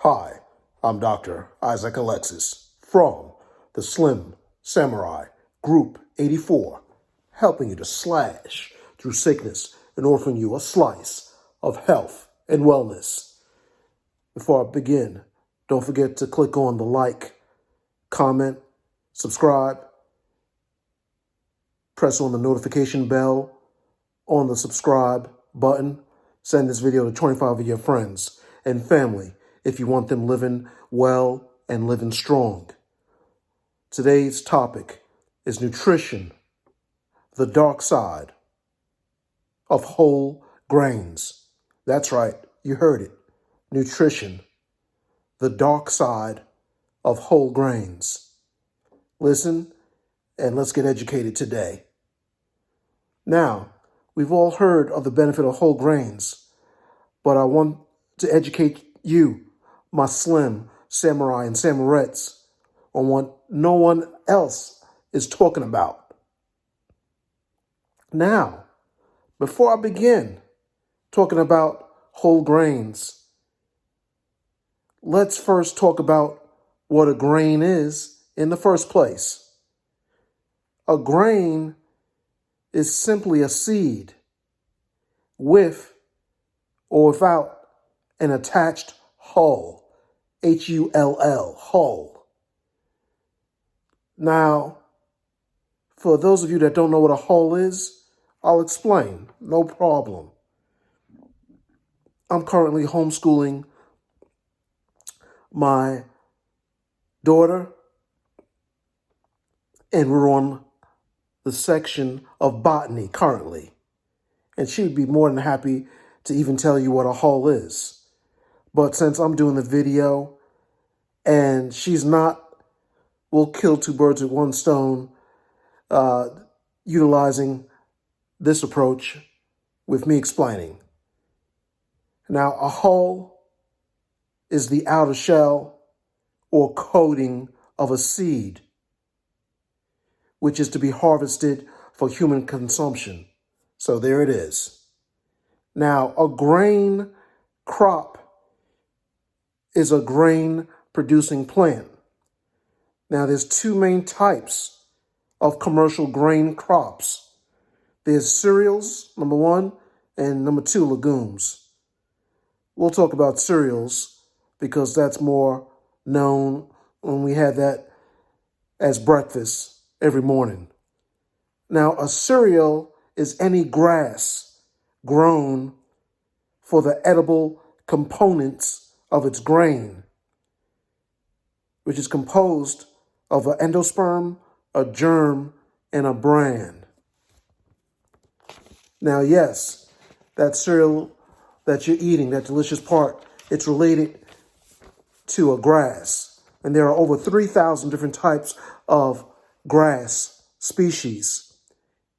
Hi, I'm Dr. Isaac Alexis from the Slim Samurai Group 84, helping you to slash through sickness and offering you a slice of health and wellness. Before I begin, don't forget to click on the like, comment, subscribe, press on the notification bell on the subscribe button. Send this video to 25 of your friends and family if you want them living well and living strong. Today's topic is nutrition, the dark side of whole grains. That's right, you heard it. Nutrition, the dark side of whole grains. Listen, and let's get educated today. Now, we've all heard of the benefit of whole grains, but I want to educate you, my slim samurai and samurettes, on what no one else is talking about. Now, before I begin talking about whole grains, let's first talk about what a grain is in the first place. A grain is simply a seed with or without an attached hull, Hull, hull. Now, for those of you that don't know what a hull is, I'll explain, no problem. I'm currently homeschooling my daughter, and we're on the section of botany currently. And she would be more than happy to even tell you what a hull is. But since I'm doing the video and she's not, we'll kill two birds with one stone, utilizing this approach with me explaining. Now, a hull is the outer shell or coating of a seed, which is to be harvested for human consumption. So there it is. Now, a grain crop is a grain-producing plant. Now, there's two main types of commercial grain crops. There's cereals, number one, and number two, legumes. We'll talk about cereals because that's more known when we have that as breakfast every morning. Now, a cereal is any grass grown for the edible components of its grain, which is composed of an endosperm, a germ, and a bran. Now, yes, that cereal that you're eating, that delicious part, it's related to a grass. And there are over 3,000 different types of grass species.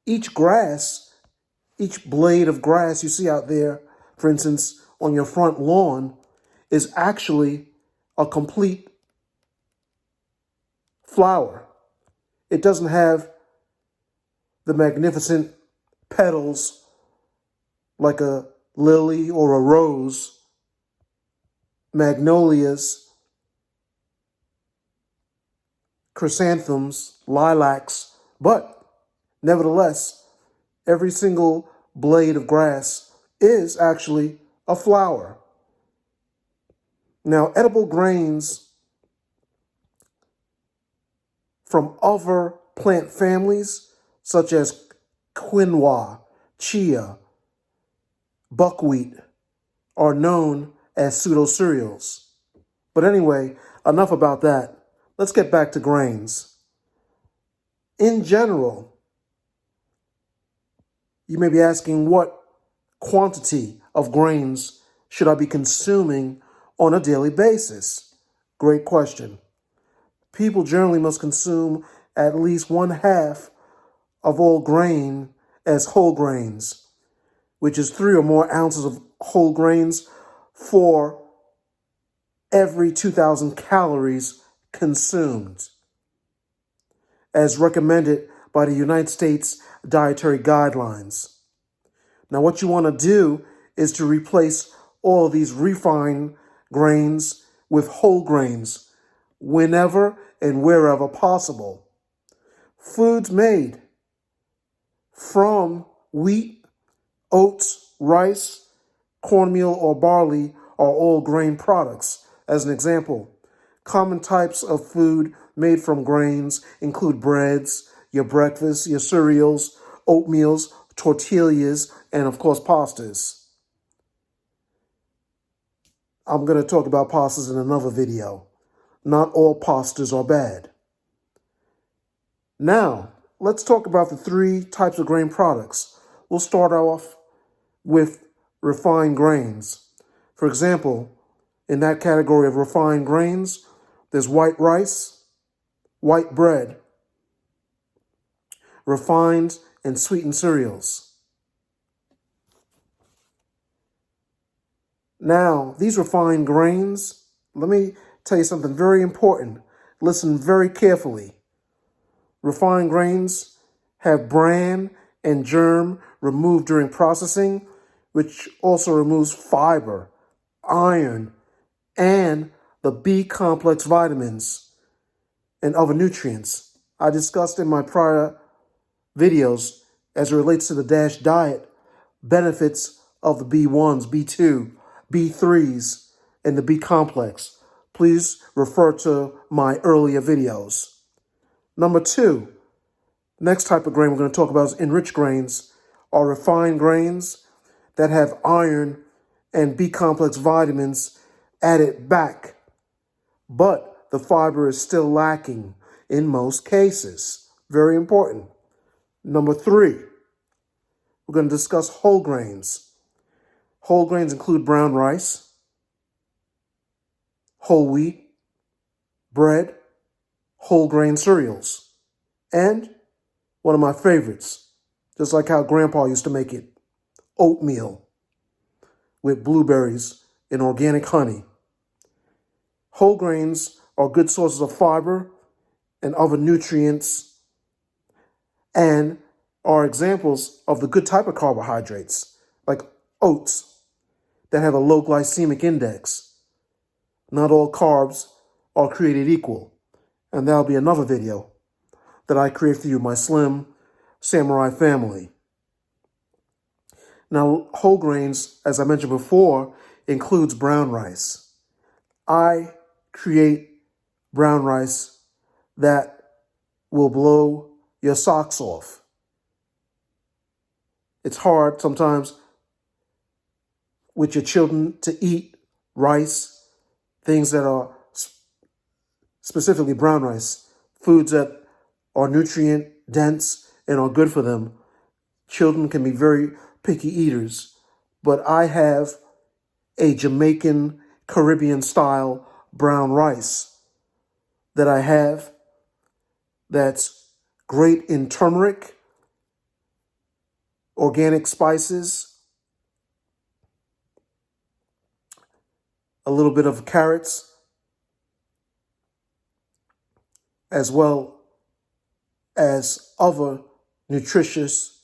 Each blade of grass you see out there, for instance, on your front lawn, is actually a complete flower. It doesn't have the magnificent petals like a lily or a rose, magnolias, chrysanthemums, lilacs, but nevertheless, every single blade of grass is actually a flower. Now, edible grains from other plant families, such as quinoa, chia, buckwheat, are known as pseudo-cereals. But anyway, enough about that. Let's get back to grains. In general, you may be asking, what quantity of grains should I be consuming on a daily basis? Great question. People generally must consume at least 1/2 of all grain as whole grains, which is 3 or more ounces of whole grains for every 2,000 calories consumed, as recommended by the United States Dietary Guidelines. Now, what you want to do is to replace all of these refined grains with whole grains whenever and wherever possible. Foods made from wheat, oats, rice, cornmeal, or barley are all grain products. As an example, common types of food made from grains include breads, your breakfast, your cereals, oatmeals, tortillas, and of course pastas. I'm going to talk about pastas in another video. Not all pastas are bad. Now, let's talk about the 3 types of grain products. We'll start off with refined grains. For example, in that category of refined grains, there's white rice, white bread, refined and sweetened cereals. Now, these refined grains, let me tell you something very important. Listen very carefully. Refined grains have bran and germ removed during processing, which also removes fiber, iron, and the B complex vitamins and other nutrients I discussed in my prior videos as it relates to the DASH diet, benefits of the B1s, B2, B3s, and the B complex. Please refer to my earlier videos. Number 2, next type of grain we're going to talk about is enriched grains, are refined grains that have iron and B complex vitamins added back, but the fiber is still lacking in most cases. Very important. Number 3, we're going to discuss whole grains. Whole grains include brown rice, whole wheat, bread, whole grain cereals, and one of my favorites, just like how Grandpa used to make it, oatmeal with blueberries and organic honey. Whole grains are good sources of fiber and other nutrients and are examples of the good type of carbohydrates, like oats, that have a low glycemic index. Not all carbs are created equal, and that'll be another video that I create for you, my Slim Samurai family. Now, whole grains, as I mentioned before, includes brown rice. I create brown rice that will blow your socks off. It's hard sometimes with your children to eat rice, things that are specifically brown rice, foods that are nutrient dense and are good for them. Children can be very picky eaters, but I have a Jamaican Caribbean style brown rice that I have that's great in turmeric, organic spices, a little bit of carrots, as well as other nutritious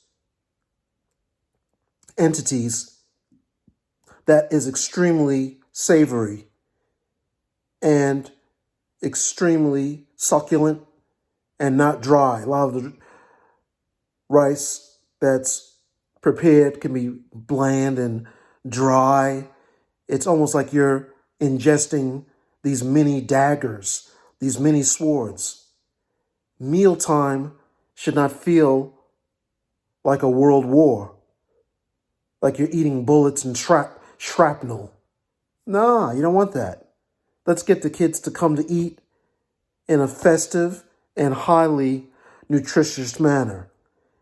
entities that is extremely savory and extremely succulent and not dry. A lot of the rice that's prepared can be bland and dry. It's almost like you're ingesting these mini daggers, these mini swords. Mealtime should not feel like a world war, like you're eating bullets and shrapnel. Nah, you don't want that. Let's get the kids to come to eat in a festive and highly nutritious manner.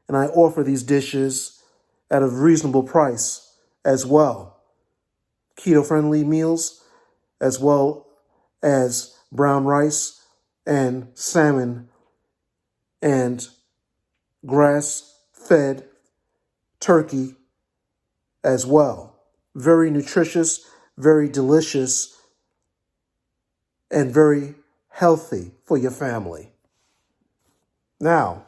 And I offer these dishes at a reasonable price as well. Keto-friendly meals, as well as brown rice and salmon and grass-fed turkey as well. Very nutritious, very delicious, and very healthy for your family. Now,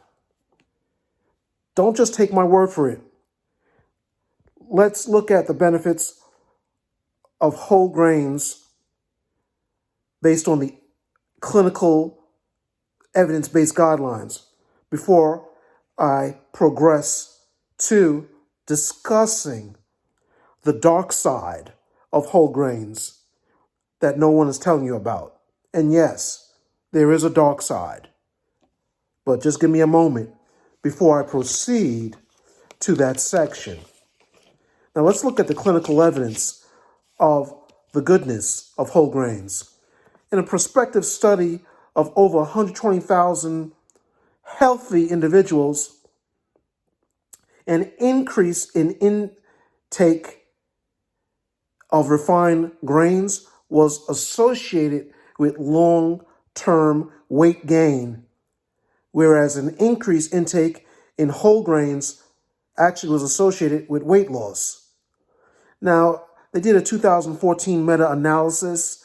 don't just take my word for it. Let's look at the benefits of whole grains based on the clinical evidence-based guidelines before I progress to discussing the dark side of whole grains that no one is telling you about. And yes, there is a dark side. But just give me a moment before I proceed to that section. Now let's look at the clinical evidence of the goodness of whole grains. In a prospective study of over 120,000 healthy individuals, an increase in intake of refined grains was associated with long-term weight gain, whereas an increased intake in whole grains actually was associated with weight loss. Now, they did a 2014 meta-analysis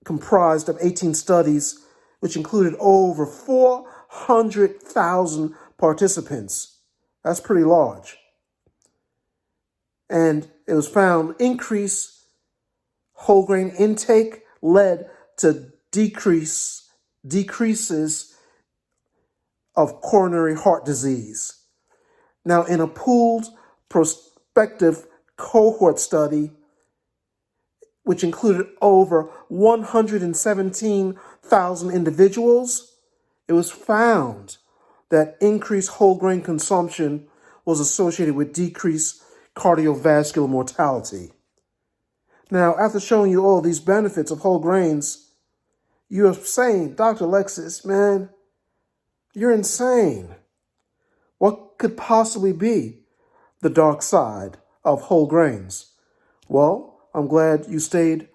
comprised of 18 studies, which included over 400,000 participants. That's pretty large. And it was found increased whole grain intake led to decreases of coronary heart disease. Now, in a pooled prospective cohort study, which included over 117,000 individuals, it was found that increased whole grain consumption was associated with decreased cardiovascular mortality. Now, after showing you all these benefits of whole grains, you're saying, Dr. Alexis, man, you're insane. What could possibly be the dark side of whole grains? Well, I'm glad you stayed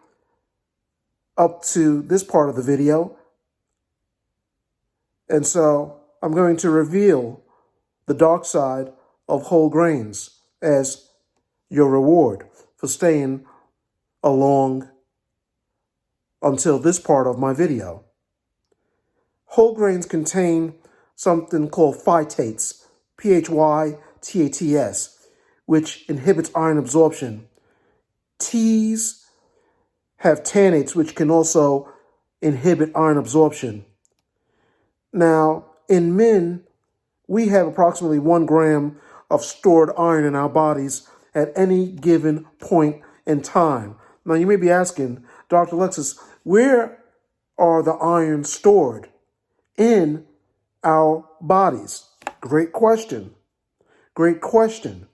up to this part of the video. And so I'm going to reveal the dark side of whole grains as your reward for staying along until this part of my video. Whole grains contain something called phytates, Phytats, which inhibits iron absorption. Teas have tannates, which can also inhibit iron absorption. Now, in men, we have approximately 1 gram of stored iron in our bodies at any given point in time. Now, you may be asking, Dr. Alexis, where are the iron stored in our bodies? Great question. Great question.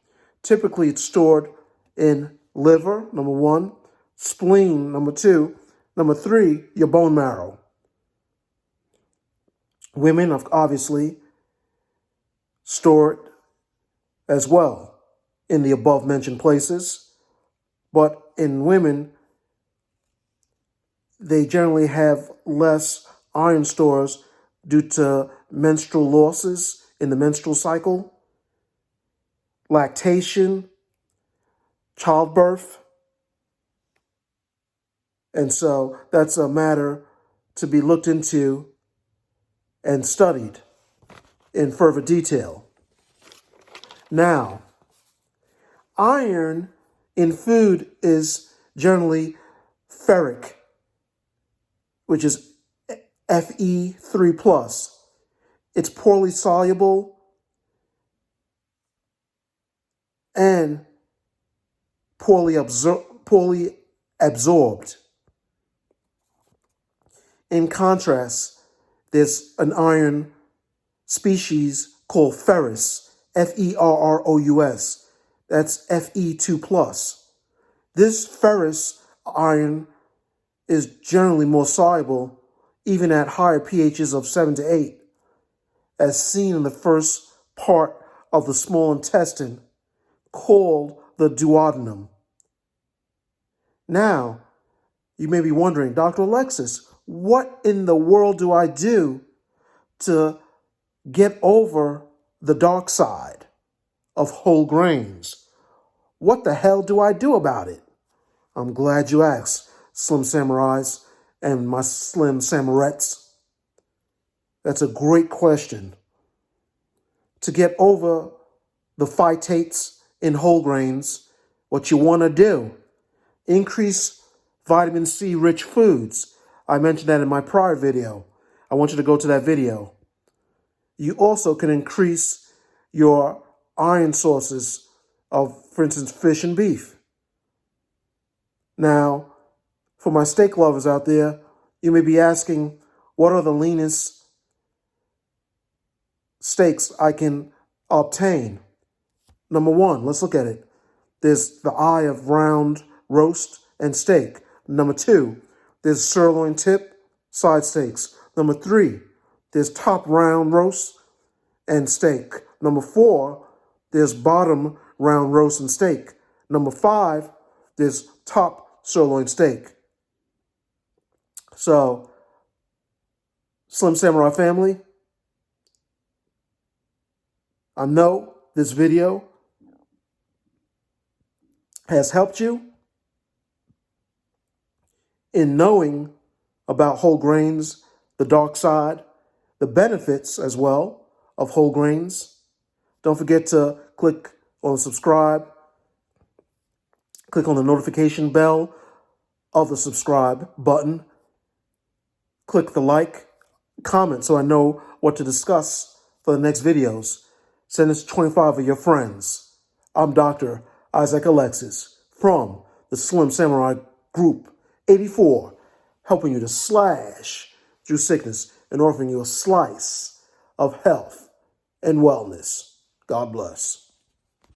Typically, it's stored in liver, number 1, spleen, number 2, number 3, your bone marrow. Women, obviously, store it as well in the above mentioned places. But in women, they generally have less iron stores due to menstrual losses in the menstrual cycle, lactation, childbirth. And so that's a matter to be looked into and studied in further detail. Now, iron in food is generally ferric, which is Fe3+. It's poorly soluble and poorly absorbed. In contrast, there's an iron species called ferrous, Ferrous. That's Fe2+. This ferrous iron is generally more soluble, even at higher pHs of 7 to 8, as seen in the first part of the small intestine, called the duodenum. Now, you may be wondering, Dr. Alexis, what in the world do I do to get over the dark side of whole grains? What the hell do I do about it? I'm glad you asked, Slim Samurais and my Slim Samurettes. That's a great question. To get over the phytates in whole grains, what you want to do, increase vitamin C rich foods I mentioned that in my prior video. I want you to go to that video. You also can increase your iron sources of, for instance, fish and beef. Now, for my steak lovers out there, you may be asking, what are the leanest steaks I can obtain? Number one, let's look at it. There's the eye of round roast and steak. Number two, there's sirloin tip side steaks. Number three, there's top round roast and steak. Number four, there's bottom round roast and steak. Number five, there's top sirloin steak. So, Slim Samurai family, I know this video has helped you in knowing about whole grains, the dark side, the benefits as well of whole grains. Don't forget to click on subscribe, click on the notification bell of the subscribe button, click the like, comment so I know what to discuss for the next videos. Send this to 25 of your friends. I'm Dr. Isaac Alexis from the Slim Samurai Group 84, helping you to slash through sickness and offering you a slice of health and wellness. God bless.